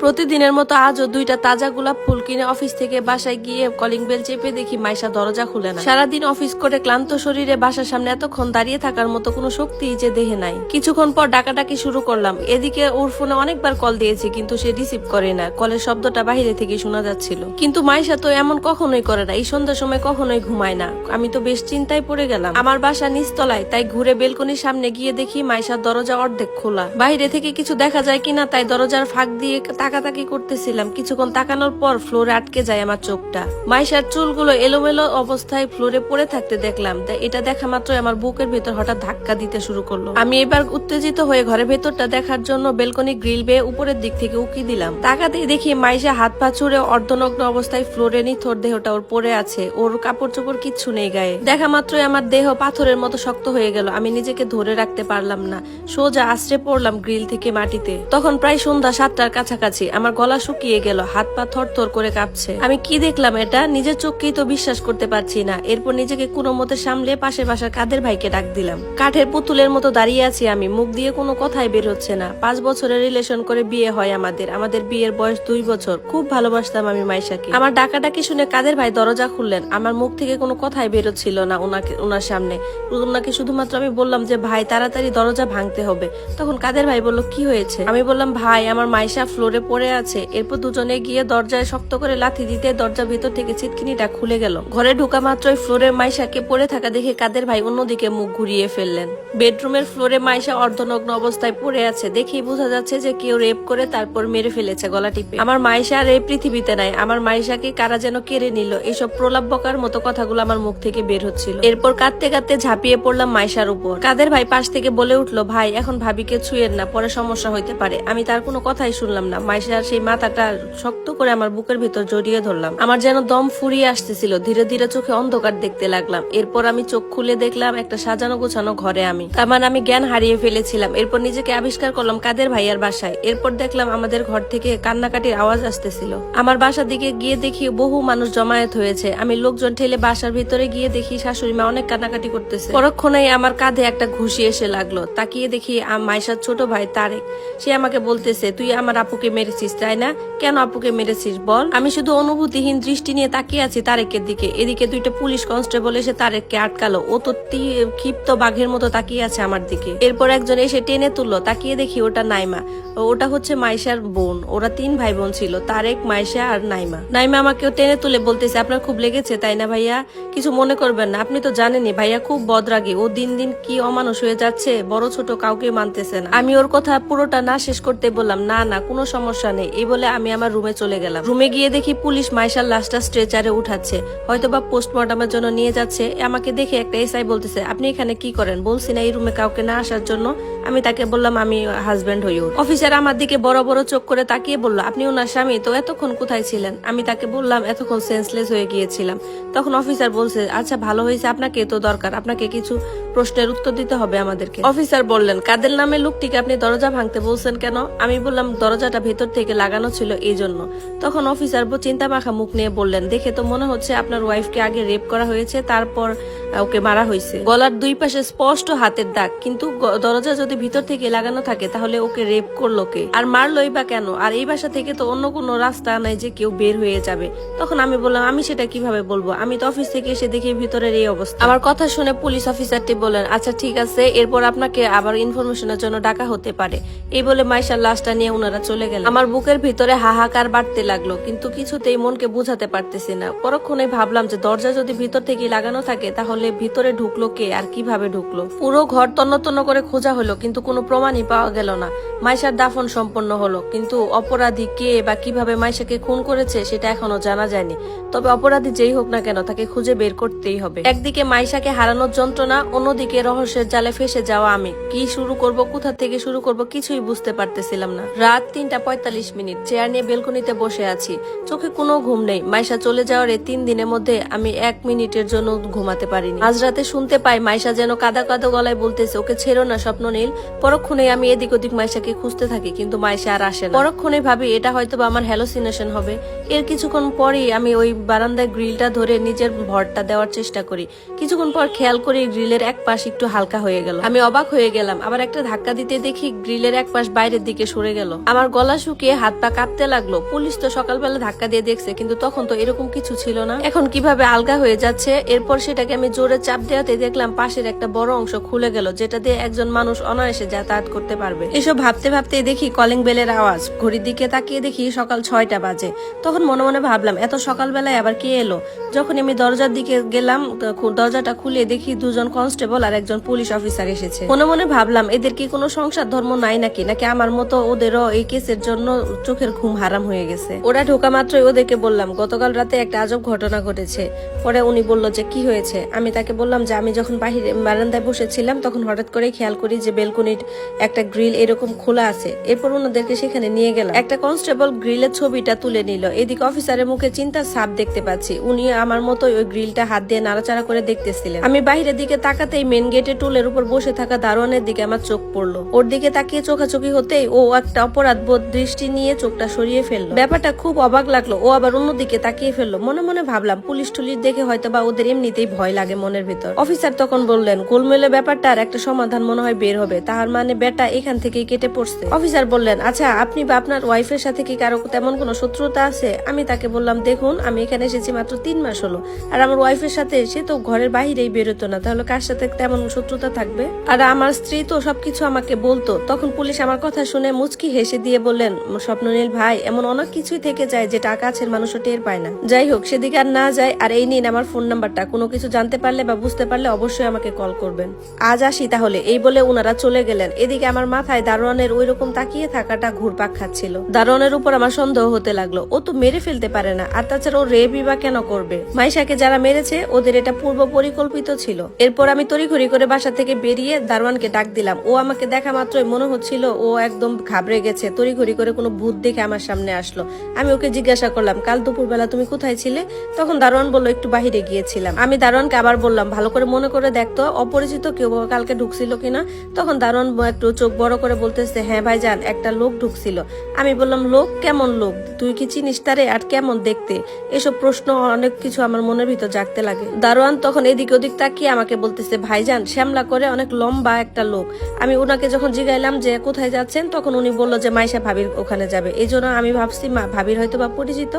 প্রতিদিনের মতো আজও 2টা তাজা গোলাপ ফুল কিনে অফিস থেকে বাসায় গিয়ে কলিং বেল চেপে দেখি মাইশা দরজা খুলে না। সারাদিন অফিস করে ক্লান্ত শরীরে বাসার সামনে এতক্ষণ দাঁড়িয়ে থাকার মতো কোনো শক্তি যে দেহে নাই। কিছুক্ষণ পর ডাকাডাকি শুরু করলাম। এদিকে ওর ফোনে অনেকবার কল দিয়েছি কিন্তু সে রিসিভ করে না। কলের শব্দটা বাইরে থেকে শোনা যাচ্ছিল। কিন্তু মাইশা তো এমন কখনোই করে না, এই সন্ধ্যার সময় কখনোই ঘুমায় না। আমি তো বেশ চিন্তায় পড়ে গেলাম। আমার বাসা নিচতলায়, তাই ঘুরে বেলকনির সামনে গিয়ে দেখি মাইশার দরজা অর্ধেক খোলা। বাইরে থেকে কিছু দেখা যায় কিনা তাই দরজার ফাঁক দিয়ে তাকাতাকি করতেছিলাম। কিছুক্ষণ তাকানোর পর ফ্লোরে আটকে যায় আমার চোখটা। মাইশার চুলগুলো এলোমেলো অবস্থায় ফ্লোরে পড়ে থাকতে দেখলাম। এটা দেখা মাত্র আমার বুকের ভেতর হঠাৎ ধাক্কা দিতে শুরু করলো। আমি এবার উত্তেজিত হয়ে ঘরের ভেতরটা দেখার জন্য বেলকনি গ্রিল বেয়ে উপরের দিক থেকে উকি দিলাম। তাকাতেই দেখি মাইশা হাত পা ছুড়ে অর্ধনগ্ন অবস্থায় ফ্লোরে নিথর দেহটা ওর পড়ে আছে। ওর কাপড় চোপড় কিচ্ছু নেই গায়ে। দেখা মাত্রই আমার দেহ পাথরের মতো শক্ত হয়ে গেল। আমি নিজেকে ধরে রাখতে পারলাম না, সোজা আশ্রে পড়লাম গ্রিল থেকে মাটিতে। তখন প্রায় সন্ধ্যা 7টার কাছাকাছি। আমার গলা শুকিয়ে গেল, হাত পা থরথর করে কাঁপছে। আমি কি দেখলাম এটা? নিজের চোখকেই তো বিশ্বাস করতে পারছি না। এরপর নিজেকে কোনো মতে সামলে পাশে বাসার কাদের ভাইকে ডাক দিলাম। কাঠের পুতুলের মতো দাঁড়িয়ে আছি আমি, মুখ দিয়ে কোনো কথাই বের হচ্ছে না। 5 বছরের রিলেশন করে বিয়ে হয় আমাদের বিয়ের বয়স 2 বছর। খুব ভালোবাসতাম আমি মাইশাকে। আমার ডাকাডাকি শুনে কাদের ভাই দরজা খুললেন। আমার মুখ থেকে কোনো কথাই বেরোচ্ছিল না ওনার সামনে। ওনাকে শুধুমাত্র আমি বললাম যে ভাই তাড়াতাড়ি দরজা ভাঙতে হবে। তখন কাদের ভাই বলল কি হয়েছে? আমি বললাম ভাই আমার মাইশা ফ্লোরে পড়ে আছে। এরপর দুজনে গিয়ে দরজায় শক্ত করে লাথি দিতে দরজা ভেতর থেকে ছিটকিনিটা খুলে গেল। ঘরে ঢোকা মাত্রই ফ্লোরের মাইশাকে পড়ে থাকা দেখে কাদের ভাই অন্যদিকে মুখ ঘুরিয়ে ফেললেন। বেডরুমের ফ্লোরে মাইশা অর্ধনগ্ন অবস্থায় পড়ে আছে। দেখেই বোঝা যাচ্ছে যে কেউ রেপ করে তারপর মেরে ফেলেছে গলা টিপে। আমার মাইশা আর এই পৃথিবীতে নাই। আমার মাইশাকে কারা যেন কেড়ে নিল। এইসব প্রলাপ বকার মতো কথাগুলো আমার মুখ থেকে বের হচ্ছিল। এরপর কাঁদতে কাঁদতে ঝাঁপিয়ে পড়লাম মাইশার উপর। কাদের ভাই পাশ থেকে বলে উঠলো ভাই এখন ভাবিকে ছুঁয়েন না, পরে সমস্যা হইতে পারে। আমি তার কোনো কথাই শুনলাম না। মাইশার সেই মাথাটা শক্ত করে আমার বুকের ভিতর জড়িয়ে ধরলাম। আমার যেন দম ফুরিয়ে আসতেছিল। ধীরে ধীরে চোখে অন্ধকার দেখতে লাগলাম। এরপর আমি চোখ খুলে দেখলাম একটা সাজানো গোছানো ঘরে আমি। তার মানে আমি জ্ঞান হারিয়ে ফেলেছিলাম। এরপর নিজেকে আবিষ্কার করলাম কাদের ভাইয়ার বাসায়। এরপর দেখলাম আমাদের ঘর থেকে কান্নাকাটির আওয়াজ আসতেছিল। আমার বাসার দিকে গিয়ে দেখি বহু মানুষ জমায়েত হয়েছে। আমি লোকজন ঠেলে বাসার ভিতরে গিয়ে দেখি শাশুড়ি মা অনেক কান্নাকাটি করতেছে। পরক্ষণেই আমার কাঁধে একটা ঘুষি এসে লাগলো। তাকিয়ে দেখি মাইশার ছোট ভাই তারেক। সে আমাকে বলতেছে তুই আমার আপুকে মেরেছিস তাই না? কেন আপুকে মেরেছিস বল? আমি শুধু অনুভূতিহীন দৃষ্টি নিয়ে তাকিয়ে আছি তারেকের দিকে। এদিকে 2টা পুলিশ কনস্টেবল এসে তারেককে আটকালো। ও তো ক্ষিপ্ত বাঘের মতো তাকিয়ে আছে আমার দিকে। এরপর একজন এসে টেনে তুললো। তাকিয়ে দেখি ওটা নাইমা। ওটা হচ্ছে মাইশার বোন। ওরা 3 ভাই বোন ছিল, তারেক, মাইশা আর নাইমা। নাইমা আমাকেও টেনে তুলে বলতেছে আপনার খুব লেগেছে তাই না ভাইয়া? কিছু মনে করবেন না, আপনি তো জানেনই ভাইয়া খুব বদরাগী। ও দিন দিন কি অমানুষ হয়ে যাচ্ছে, বড় ছোট কাউকে মানতেছে না। আমি ওর কথা পুরোটা না শেষ করতে বললাম না না কোনো সমস্যা নেই। এই বলে আমি আমার রুমে চলে গেলাম। রুমে গিয়ে দেখি পুলিশ মাইশার লাশটা স্ট্রেচারে উঠাচ্ছে, হয়তোবা পোস্টমর্টমের জন্য নিয়ে যাচ্ছে। আমাকে দেখে একটা এসআই বলতেছে আপনি এখানে কি করেন? বলছি না এই রুমে কাউকে না আসার জন্য। আমি তাকে বললাম আমি হাজবেন্ড হই ওর। অফিসার আমার দিকে বড় বড় চোখ করে তাকিয়ে বলল আপনি ওনার স্বামী তো, এতক্ষণ কোথায় ছিলেন? আমি তাকে বললাম এতক্ষণ সেন্সলেস হয়ে গিয়েছিলাম। তখন অফিসার বলছে আচ্ছা ভালো হয়েছে, আপনাকে তো দরকার, আপনাকে কিছু প্রশ্নের উত্তর দিতে হবে আমাদেরকে। অফিসার বললেন কাদের নামে লোকটিকে আপনি দরজা ভাঙতে বলছেন কেন? আমি বললাম দরজাটা ভেতর থেকে লাগানো ছিল এই জন্য। তখন অফিসার চিন্তা মাখা মুখ নিয়ে বললেন দেখে তো মনে হচ্ছে আপনার ওয়াইফকে আগে রেপ করা হয়েছে, তারপর ওকে মারা হয়েছে। গলার 2 পাশে স্পষ্ট হাতের দাগ, কিন্তু দরজা যদি ভিতর থেকে লাগানো থাকে তাহলে ওকে রেপ করলো কে আর মারলোই বা কেন? আর এই বাসা থেকে তো অন্য কোনো রাস্তা নাই যে কেউ বের হয়ে যাবে। তখন আমি বললাম আমি সেটা কিভাবে বলবো, আমি তো অফিস থেকে এসে দেখি ভিতরের এই অবস্থা। আমার কথা শুনে পুলিশ অফিসারটি বললেন আচ্ছা ঠিক আছে, এরপর আপনাকে আবার ইনফরমেশনের জন্য ডাকা হতে পারে। এই বলে মাইশার লাশটা নিয়ে ওনারা চলে গেলেন। আমার বুকের ভিতরে হাহাকার বাড়তে লাগলো, কিন্তু কিছুতেই মনকে বুঝাতে পারতেছি না। পরক্ষণে ভাবলাম যে দরজা যদি ভিতর থেকে লাগানো থাকে তাহলে ভিতরে ঢুকলো কে আর কিভাবে ঢুকলো? পুরো ঘর তন্ন তন্ন করে খোঁজা হলো কিন্তু কোনো প্রমাণই পাওয়া গেল না। মাইশার দাফন সম্পন্ন হলো, কিন্তু অপরাধী কে বা কিভাবে মাইশাকে খুন করেছে সেটা এখনো জানা যায়নি। তবে অপরাধী যেই হোক না কেন তাকে খুঁজে বের করতেই হবে। একদিকে মাইশাকে হারানোর যন্ত্রণা, অন্যদিকে রহস্যের জালে ফেসে যাওয়া আমি। কি শুরু করব, কোথা থেকে শুরু করব কিছুই বুঝতে পারতেছিলাম না। রাত 3:45, চেয়ার নিয়ে বেলকনিতে বসে আছি। চোখে কোনো ঘুম নেই। মাইশা চলে যাওয়ার এই 3 দিনের মধ্যে আমি 1 মিনিটের জন্য ঘুমাতে পারিনি। আজ রাতে শুনতে পাই মাইশা যেন কাদা কাদা গলায় বলতেছে ওকে ছেড়ো না স্বপ্ননীল। পরক্ষণে আমি এদিক ওদিক মাইশাকে খুঁজতে থাকি, কিন্তু মাইশা আর আসে না। পরক্ষণে ভাবি এটা হয়তো বা আমার হ্যালোসিনেশন হবে। এর কিছুক্ষণ পরেই আমি ওই বারান্দায় গ্রিলটা ধরে নিজের ভরটা দেওয়ার চেষ্টা করি। কিছুক্ষণ পর খেয়াল করি গ্রিলের এক পাশ একটু হালকা হয়ে গেল। আমি অবাক হয়ে গেলাম। আবার একটা ধাক্কা দিতে দেখি গ্রিলের এক পাশ বাইরের দিকে সরে গেল। আমার গলা শুকিয়ে হাত পা কাঁপতে লাগলো। পুলিশ তো সকালবেলা ধাক্কা দিয়ে দেখছে, কিন্তু তখন তো এরকম কিছু ছিল না। এখন কিভাবে আলগা হয়ে যাচ্ছে। এরপর সেটাকে আমি জোরে চাপ দেওয়াতে দেখলাম পাশের একটা বড় অংশ খুলে গেল, যেটা দিয়ে একজন মানুষ অনায়াসে যাতায়াত করতে পারবে। এসব ভাবতে ভাবতে দেখি কলিং বেলের আওয়াজ। ঘড়ির দিকে তাকিয়ে দেখি সকাল 6টা বাজে। তখন মনে মনে ভাবলাম এত সকালবেলায় আবার কে এলো। যখন আমি দরজার দিকে গেলাম, দরজাটা খুলে দেখি দুজন কনস্টেবল আর একজন পুলিশ অফিসার এসেছে। মনে মনে ভাবলাম এদের কি কোনো সংসার ধর্ম নাই নাকি আমার মতো ওদেরও এই কেসের জন্য চোখের ঘুম হারাম হয়ে গেছে। ওরা ঢোকা মাত্রই ওদেরকে বললাম গতকাল রাতে একটা আজব ঘটনা ঘটেছে। পরে উনি বলল যে কি হয়েছে। আমি তাকে বললাম যে আমি যখন বাহিরে বারান্দায় বসেছিলাম তখন হঠাৎ করে খেয়াল করি যে বেলকনির একটা গ্রিল এরকম খোলা আছে। এরপর ওনাদেরকে সেখানে নিয়ে গেলাম। একটা কনস্টেবল গ্রিলের ছবিটা তুলে নিল। এদিকে অফিসারের মুখে চিন্তার ছাপ দেখতে পাচ্ছি। উনি আমার মতো ওই গ্রিলটা হাত দিয়ে নাড়াচাড়া করে দেখতেছিলেন। আমি বাইরের দিকে তাকাতেই মেন গেটে টুলের উপর বসে থাকা দারোয়ানের দিকে আমার চোখ পড়লো। ওর দিকে তাকিয়ে চোখাচোখি হতেই ও একটা অপরাধ বোধ দৃষ্টি নিয়ে চোখটা সরিয়ে ফেললো। ব্যাপারটা খুব অবাক লাগলো। ও আবার অন্যদিকে তাকিয়ে ফেললো। মনে মনে ভাবলাম পুলিশ টুলিশ দেখে হয়তো বা ওদের এমনিতেই ভয় লাগে মনের ভিতর। অফিসার তখন বললেন গোলমেলে ব্যাপারটার একটা সমাধান মনে হয় বের হবে। তাহার মানে বেটা এখান থেকেই কেটে পড়ছে। অফিসার বললেন আচ্ছা আপনি বা আপনার ওয়াইফের সাথে কি কারো তেমন কোনো শত্রুতা আছে। আমি তাকে বললাম দেখুন আমি এখানে এসেছি মাত্র 3 মাস হলো, আর আমার ওয়াইফের সাথে সে তো ঘরের বাহিরেই বেরোতো না, তাহলে কার সাথে তেমন শত্রুতা থাকবে। আর আমার স্ত্রী তো সবকিছু আমাকে বলতো। তখন পুলিশ আমার কথা শুনে মুচকি হেসে দিয়ে বললেন স্বপ্ননীল ভাই এমন অনেক কিছুই থেকে যায় যেটা কাছের মানুষও টের পায় না। যাই হোক সেদিকে আর না যায়। আর এই নিন আমার ফোন নাম্বারটা, কোনো কিছু জানতে পারলে বা বুঝতে পারলে অবশ্যই আমাকে কল করবেন। আজ আসি তাহলে। এই বলে ওনারা চলে গেলেন। এদিকে আমার মাথায় দারোয়ানের ওই রকম তাকিয়ে থাকাটা ঘুরপাক খাচ্ছিল। দারোয়ানের উপর আমার সন্দেহ হতে লাগলো। ও তো মেরে ফেলতে পারে না, আর তাছাড়া ও রেপই বা কেন করবে। মাইশাকে যারা মেরেছে ওদের এটা পূর্ব পরিকল্পিত ছিল। এরপর আমি তড়িঘড়ি করে বাসা থেকে বেরিয়ে দারোয়ানকে ডাক দিলাম। ও আমাকে দেখা মাত্রই মনে হচ্ছিল ও একদম ঘাবড়ে গেছে। তড়িঘড়ি করে কোনো ভূত দেখে আমার সামনে আসলো। আমি ওকে জিজ্ঞাসা করলাম কাল দুপুরবেলা তুমি কোথায় ছিলে। তখন দারোয়ান বলল একটু বাহিরে গিয়েছিলাম। আমি দারোয়ানকে আবার বললাম ভালো করে মনে করে দেখতো অপরিচিত কেউ কালকে ঢুকছিল কিনা। তখন দারোয়ান একটু চোখ বড় করে বলতেছে হ্যাঁ ভাইজান একটা লোক ঢুকছিল। আমি বললাম লোক কেমন লোক, তুই কি চিনিস তারে, আর কেমন দেখতে। এসব প্রশ্ন অনেক কিছু আমার মনের ভিতর জাগতে লাগে। দারোয়ান তখন এদিক ওদিক তাকিয়ে আমাকে বলতেছে ভাইজান শ্যামলা করে অনেক লম্বা একটা লোক। আমি ওনাকে যখন জিগাইলাম যে কোথায় যাচ্ছেন তখন উনি বললো যে মাইশা ভাবির ওখানে যাবে। এই জন্য আমি ভাবছি ভাবির হয়তো বা পরিচিত,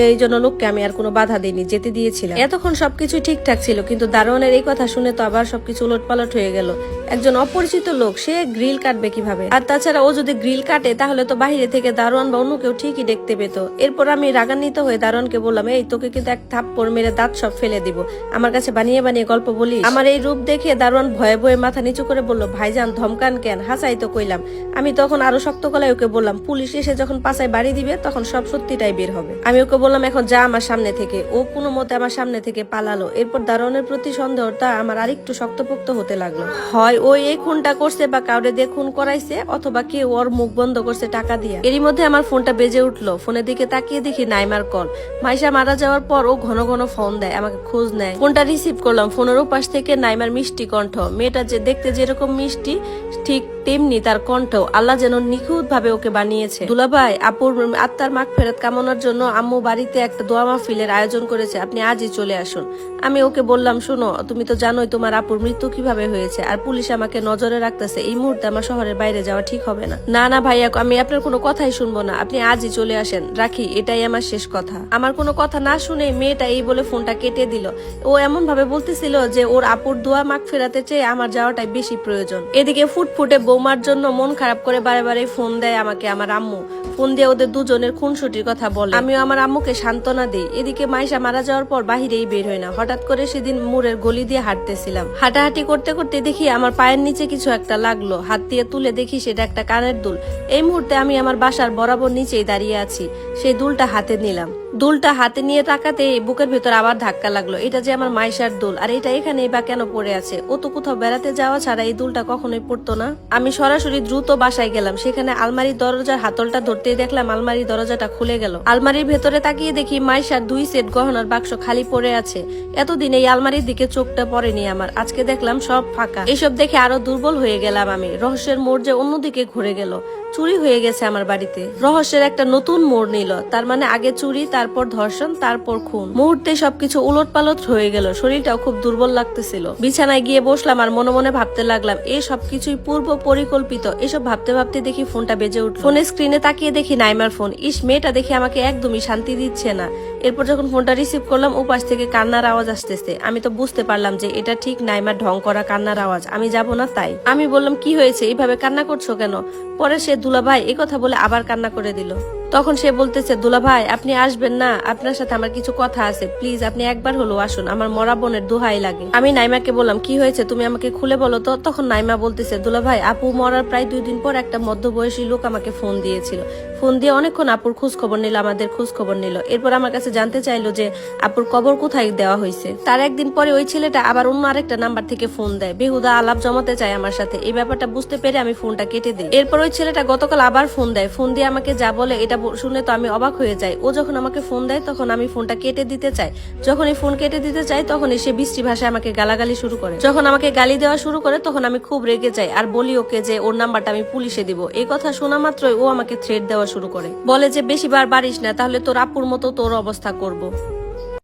এই জন্য লোককে আমি আর কোনো বাধা দিইনি, যেতে দিয়েছিলাম। এতক্ষণ সবকিছু ঠিকঠাক ছিল, কিন্তু দারোয়ানের এই কথা শুনে তো আবার সবকিছু উলটপালট হয়ে গেল। একজন অপরিচিত লোক সে গ্রিল কাটবে কিভাবে। আর তাছাড়া ও যদি গ্রিল কাটে তাহলে তো বাইরে থেকে দারোয়ান বা অন্য কেউ ঠিকই দেখতে পেত। এরপর আমি রাগান্বিত হয়ে দারোয়ানকে বললাম এই তোকে কিন্তু এক থাপ্পড় মেরে দাঁত সব ফেলে দিব। আমার কাছে বানিয়ে বানিয়ে গল্প বলি। আমার এই রূপ দেখে দারোয়ান ভয়ে ভয়ে মাথা নিচু করে বলল ভাইজান ধমকান কেন, হাসাই তো কইলাম। আমি তখন আরো শক্ত গলায় ওকে বললাম পুলিশ এসে যখন পাছায় বাড়ি দিবে তখন সব সত্যিটাই বের হবে। আমি ওকে বললাম এখন যা আমার সামনে থেকে। ও কোনো মতে আমার সামনে থেকে পালালো। এরপর দারোয়ানের প্রতি সন্দেহটা আমার আরেকটু শক্তপোক্ত হতে লাগলো। হয় ওই এই খুনটা করছে বা কাউরে দিয়ে খুন করাইছে, অথবা কেউ ওর মুখ বন্ধ করছে টাকা দিয়ে। এরই মধ্যে আমার ফোনটা বেজে উঠলো। ফোনের দিকে তাকিয়ে দেখি নাইমার কল। মাইশা মারা যাওয়ার পর ও ঘন ঘন ফোন দেয়, আমাকে খোঁজ নেয়। ফোনটা রিসিভ করলাম। ফোনের ওপাশ থেকে নাইমার মিষ্টি কণ্ঠ। মেয়েটা যে দেখতে যেরকম মিষ্টি ঠিক তেমনি তার কণ্ঠ। আল্লাহ যেন নিখুঁত ভাবে ওকে বানিয়েছে। দুলাভাই আপুর আত্মার মাগফিরাত কামনার জন্য আম্মু বাড়িতে একটা দোয়া মাহফিলের আয়োজন করেছে, আপনি আজই চলে আসুন। আমি ওকে বললাম শোনো তুমি তো জানোই তোমার আপুর মৃত্যু কিভাবে হয়েছে, আর পুলিশ আমাকে নজরে রাখতেছে। এই মুহূর্তে আমার শহরের বাইরে যাওয়া ঠিক হবে না। না না ভাইয়া আমি আপনার কোনো কথাই শুনবো না, আপনি আজই চলে আসেন। রাখি, এটাই আমার শেষ কথা। আমার কোনো কথা না শুনে মেয়েটা এই বলে ফোনটা কেটে দিল। ও এমন ভাবে বলতেছিল যে ওর আপুর দোয়া মাগফিরাতের চেয়ে আমার যাওয়াটাই বেশি প্রয়োজন। এদিকে ফুটফুটে বৌমার জন্য মন খারাপ করে বারে বারে ফোন দেয় আমাকে আমার আম্মু। ফোন দিয়ে ওদের দুজনের খুনসুটির কথা বলে। আমিও আমার আম্মুকে সান্ত্বনা দিই। এদিকে মাইশা মারা যাওয়ার পর বাহিরেই বের হয় না। হঠাৎ করে সেদিন মোড়ের গলি দিয়ে হাঁটতেছিলাম। হাঁটাহাঁটি করতে করতে দেখি আমার পায়ের নিচে কিছু একটা লাগলো। হাত দিয়ে তুলে দেখি সেটা একটা কানের দুল। এই মুহূর্তে আমি আমার বাসার বরাবর নিচেই দাঁড়িয়ে আছি। সেই দুলটা হাতে নিলাম। দুলটা হাতে নিয়ে তাকাতে বুকের ভেতর আবার ধাক্কা লাগলো। এটা যে আমার মাইশার দুল, আর এটা এখানে বা কেন পড়ে আছে। ও তো কোথাও বেড়াতে যাওয়া ছাড়া এই দুলটা কখনোই পড়তো না। আমি সরাসরি দ্রুত বাসায় গেলাম। সেখানে আলমারির দরজার হাতলটা ধরতেই দেখলাম আলমারির দরজাটা খুলে গেল। আলমারির ভেতরে তাকিয়ে দেখি মাইশার 2 সেট গহনার বাক্স খালি পড়ে আছে। এতদিন এই আলমারির দিকে চোখটা পড়েনি আমার, আজকে দেখলাম সব ফাঁকা। এসব দেখে আরো দুর্বল হয়ে গেলাম আমি। রহস্যের মোড় যে অন্যদিকে ঘুরে গেল। চুরি হয়ে গেছে আমার বাড়িতে। রহস্যের একটা নতুন মোড় নিল। তার মানে আগে চুরি, তারপর ধর্ষণ, তারপর খুন। মুহূর্তে সবকিছু উলটপালট হয়ে গেল। শরীরটাও খুব দুর্বল লাগতেছিল। বিছানায় গিয়ে বসলাম আর মনে মনে ভাবতে লাগলাম এই সবকিছুই পূর্ব পরিকল্পিত। এসব ভাবতে ভাবতে দেখি ফোনটা বেজে উঠল। ফোনের স্ক্রিনে তাকিয়ে দেখি নাইমার ফোন। মেয়েটা দেখে আমাকে একদমই শান্তি দিচ্ছে না। এরপর যখন ফোনটা রিসিভ করলাম, ওপাশ থেকে কান্নার আওয়াজ আসতেছে। আমি তো বুঝতে পারলাম যে এটা ঠিক নাইমার ঢং করা কান্নার আওয়াজ, আমি যাব না তাই। আমি বললাম, কি হয়েছে, এইভাবে কান্না করছো কেন? পরে সে দুলাভাই এই কথা বলে আবার কান্না করে দিল। তখন সে বলতেছে, দুলাভাই আপনি আসবেন না, আপনার সাথে আমার কিছু কথা আছে, প্লিজ আপনি একবার হলো আসুন, আমার মরা বোনের দোহাই লাগে। আমি নাইমাকে বললাম, কি হয়েছে তুমি আমাকে খুলে বলো তো। তখন নাইমা বলতেছে, দুলাভাই আপু মরার প্রায় 2 দিন পর একটা মধ্যবয়সী লোক আমাকে ফোন দিয়েছিল। ফোন দিয়ে অনেকক্ষণ আপুর খোঁজ খবর নিল, আমাদের খোঁজ খবর নিল। এরপর আমার কাছে জানতে চাইলো যে আপুর কবর কোথায় দেওয়া হয়েছে। তার একদিন পরে ওই ছেলেটা আবার অন্য আরেকটা নাম্বার থেকে ফোন দেয়, বেহুদা আলাপ জমাতে চায় আমার সাথে। এই ব্যাপারটা বুঝতে পেরে আমি ফোনটা কেটে দিই। এরপর ওই ছেলেটা গতকাল আবার ফোন দেয়, ফোন দিয়ে আমাকে যা বলে এটা শুনে তো আমি অবাক হয়ে যাই। ও যখন আমাকে ফোন দেয় তখন আমি ফোনটা কেটে দিতে চাই। যখন এই ফোন কেটে দিতে চাই তখন সে বিশ্রী ভাষায় আমাকে গালাগালি শুরু করে। যখন আমাকে গালি দেওয়া শুরু করে তখন আমি খুব রেগে যাই আর বলি ওকে যে ওর নাম্বারটা আমি পুলিশে দিব। এই কথা শোনা মাত্রই ও আমাকে থ্রেট দেওয়া শুরু করে, বলে যে বেশি বার বাড়িস না, তাহলে তোর আপুর মতো তোর অবস্থা করব।